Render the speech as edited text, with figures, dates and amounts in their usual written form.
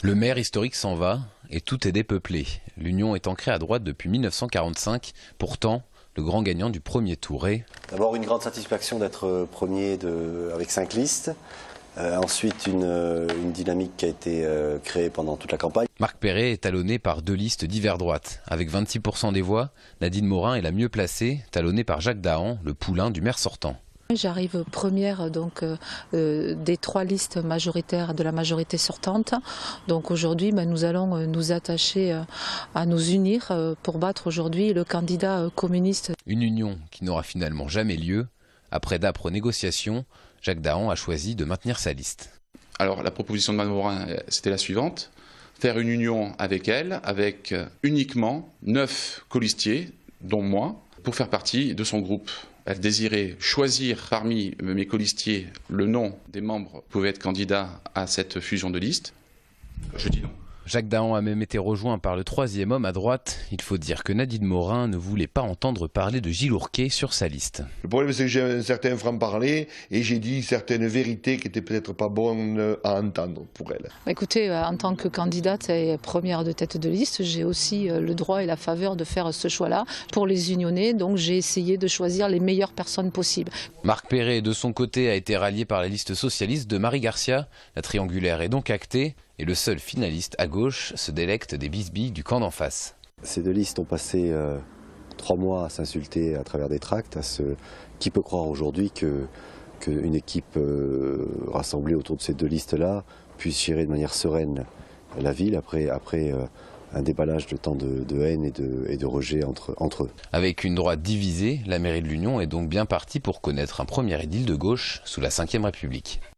Le maire historique s'en va et tout est dépeuplé. L'Union est ancrée à droite depuis 1945. Pourtant, le grand gagnant du premier tour est... D'abord une grande satisfaction d'être premier avec 5 listes. Ensuite une dynamique qui a été créée pendant toute la campagne. Marc Perret est talonné par 2 listes d'hiver droite. Avec 26% des voix, Nadine Morin est la mieux placée, talonnée par Jacques Dahan, le poulain du maire sortant. J'arrive première des 3 listes majoritaires de la majorité sortante. Donc aujourd'hui, nous allons nous attacher à nous unir pour battre aujourd'hui le candidat communiste. Une union qui n'aura finalement jamais lieu. Après d'âpres négociations, Jacques Dahan a choisi de maintenir sa liste. Alors la proposition de Mme Morin, c'était la suivante. Faire une union avec elle, avec uniquement 9 colistiers, dont moi, pour faire partie de son groupe. Elle désirait choisir parmi mes colistiers le nom des membres qui pouvaient être candidats à cette fusion de listes. Je dis non. Jacques Dahan a même été rejoint par le 3e homme à droite. Il faut dire que Nadine Morin ne voulait pas entendre parler de Gilles Ourquet sur sa liste. Le problème, c'est que j'ai un certain franc-parler et j'ai dit certaines vérités qui n'étaient peut-être pas bonnes à entendre pour elle. Écoutez, en tant que candidate et première de tête de liste, j'ai aussi le droit et la faveur de faire ce choix-là pour les unionnais. Donc j'ai essayé de choisir les meilleures personnes possibles. Marc Perret, de son côté, a été rallié par la liste socialiste de Marie Garcia. La triangulaire est donc actée. Et le seul finaliste à gauche se délecte des bisbilles du camp d'en face. Ces 2 listes ont passé 3 mois à s'insulter à travers des tracts. Qui peut croire aujourd'hui qu'une équipe rassemblée autour de ces 2 listes-là puisse gérer de manière sereine la ville après un déballage de temps de haine et de rejet entre eux. Avec une droite divisée, la mairie de l'Union est donc bien partie pour connaître un premier édile de gauche sous la Ve République.